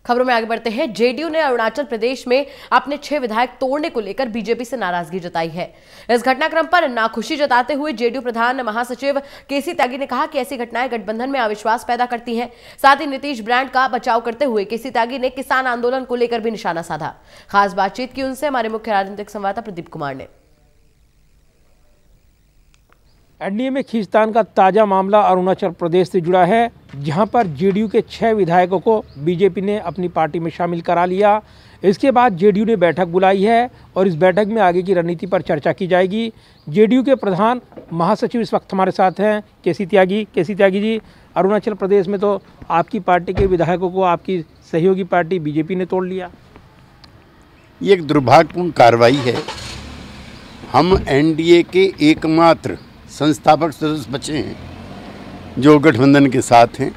खबरों में आगे बढ़ते हैं। जेडीयू ने अरुणाचल प्रदेश में अपने 6 विधायक तोड़ने को लेकर बीजेपी से नाराजगी जताई है। इस घटनाक्रम पर नाखुशी जताते हुए जेडीयू प्रधान महासचिव केसी त्यागी ने कहा कि ऐसी घटनाएं गठबंधन में अविश्वास पैदा करती हैं। साथ ही नीतीश ब्रांड का बचाव करते हुए केसी त्यागी ने किसान आंदोलन को लेकर भी निशाना साधा। खास बातचीत की उनसे हमारे मुख्य राजनीतिक संवाददाता प्रदीप कुमार ने। एनडीए में खींचतान का ताज़ा मामला अरुणाचल प्रदेश से जुड़ा है, जहां पर जेडीयू के 6 विधायकों को बीजेपी ने अपनी पार्टी में शामिल करा लिया। इसके बाद जेडीयू ने बैठक बुलाई है और इस बैठक में आगे की रणनीति पर चर्चा की जाएगी। जेडीयू के प्रधान महासचिव इस वक्त हमारे साथ हैं, केसी त्यागी जी। अरुणाचल प्रदेश में तो आपकी पार्टी के विधायकों को आपकी सहयोगी पार्टी बीजेपी ने तोड़ लिया। ये एक दुर्भाग्यपूर्ण कार्रवाई है। हम एनडीए के एकमात्र संस्थापक सदस्य बचे हैं जो गठबंधन के साथ हैं।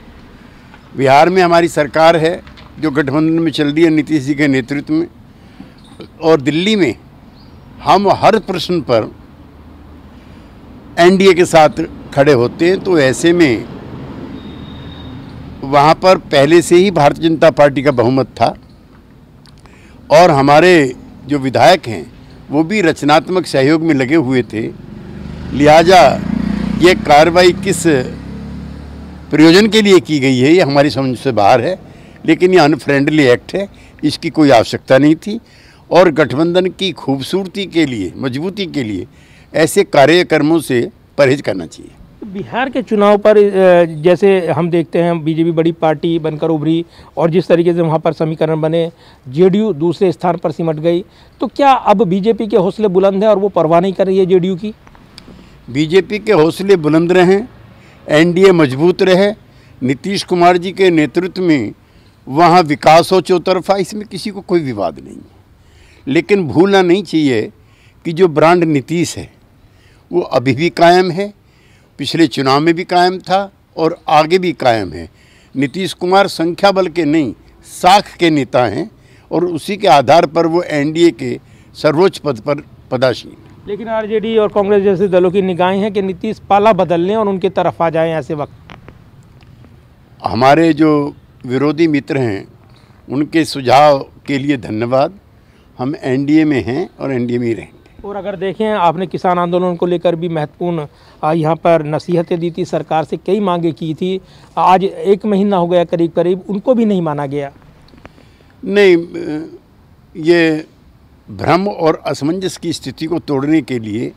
बिहार में हमारी सरकार है जो गठबंधन में चल रही है नीतीश जी के नेतृत्व में, और दिल्ली में हम हर प्रश्न पर एनडीए के साथ खड़े होते हैं। तो ऐसे में वहाँ पर पहले से ही भारतीय जनता पार्टी का बहुमत था और हमारे जो विधायक हैं वो भी रचनात्मक सहयोग में लगे हुए थे। लिहाजा ये कार्रवाई किस प्रयोजन के लिए की गई है ये हमारी समझ से बाहर है, लेकिन ये अनफ्रेंडली एक्ट है, इसकी कोई आवश्यकता नहीं थी। और गठबंधन की खूबसूरती के लिए, मजबूती के लिए ऐसे कार्यक्रमों से परहेज करना चाहिए। बिहार के चुनाव पर जैसे हम देखते हैं बीजेपी बड़ी पार्टी बनकर उभरी और जिस तरीके से वहाँ पर समीकरण बने, जेडीयू दूसरे स्थान पर सिमट गई, तो क्या अब बीजेपी के हौसले बुलंद हैं और वो परवाह नहीं कर रही है जेडीयू की? बीजेपी के हौसले बुलंद रहें, एनडीए मजबूत रहे, नीतीश कुमार जी के नेतृत्व में वहाँ विकास हो चौतरफा, इसमें किसी को कोई विवाद नहीं है। लेकिन भूलना नहीं चाहिए कि जो ब्रांड नीतीश है वो अभी भी कायम है, पिछले चुनाव में भी कायम था और आगे भी कायम है। नीतीश कुमार संख्या बल के नहीं, साख के नेता हैं और उसी के आधार पर वो एनडीए के सर्वोच्च पद पर पदासीन। लेकिन आरजेडी और कांग्रेस जैसे दलों की निगाहें हैं कि नीतीश पाला बदल लें और उनके तरफ आ जाएं ऐसे वक्त। हमारे जो विरोधी मित्र हैं उनके सुझाव के लिए धन्यवाद। हम एनडीए में हैं और एनडीए में ही रहेंगे। और अगर देखें, आपने किसान आंदोलन को लेकर भी महत्वपूर्ण यहाँ पर नसीहतें दी थी, सरकार से कई मांगे की थी। आज 1 महीना हो गया करीब करीब, उनको भी नहीं माना गया। नहीं, ये भ्रम और असमंजस की स्थिति को तोड़ने के लिए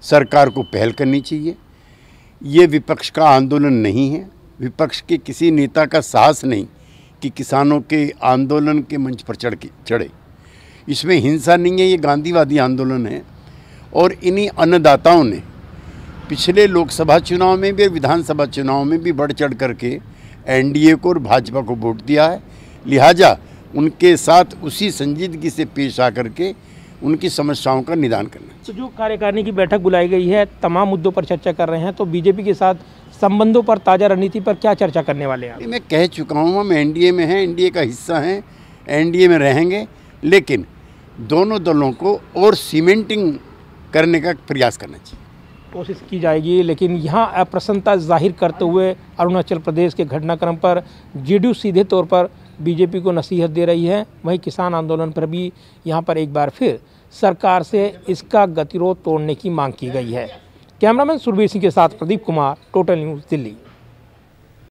सरकार को पहल करनी चाहिए। ये विपक्ष का आंदोलन नहीं है, विपक्ष के किसी नेता का साहस नहीं कि किसानों के आंदोलन के मंच पर चढ़े। इसमें हिंसा नहीं है, ये गांधीवादी आंदोलन है। और इन्हीं अन्नदाताओं ने पिछले लोकसभा चुनाव में भी, विधानसभा चुनाव में भी बढ़ चढ़ करके एनडीए को और भाजपा को वोट दिया है। लिहाजा उनके साथ उसी संजीदगी से पेश आकर के उनकी समस्याओं का निदान करना। तो जो कार्यकारिणी की बैठक बुलाई गई है, तमाम मुद्दों पर चर्चा कर रहे हैं, तो बीजेपी के साथ संबंधों पर, ताज़ा रणनीति पर क्या चर्चा करने वाले हैं? मैं कह चुका हूँ, हम एनडीए में हैं, एनडीए का हिस्सा हैं, एनडीए में रहेंगे, लेकिन दोनों दलों को और सीमेंटिंग करने का प्रयास करना चाहिए। कोशिश की जाएगी। लेकिन यहाँ अप्रसन्नता जाहिर करते हुए अरुणाचल प्रदेश के घटनाक्रम पर जेडीयू सीधे तौर पर बीजेपी को नसीहत दे रही है। वहीं किसान आंदोलन पर भी यहाँ पर एक बार फिर सरकार से इसका गतिरोध तोड़ने की मांग की गई है। कैमरामैन सुरभीर सिंह के साथ प्रदीप कुमार, टोटल न्यूज़, दिल्ली।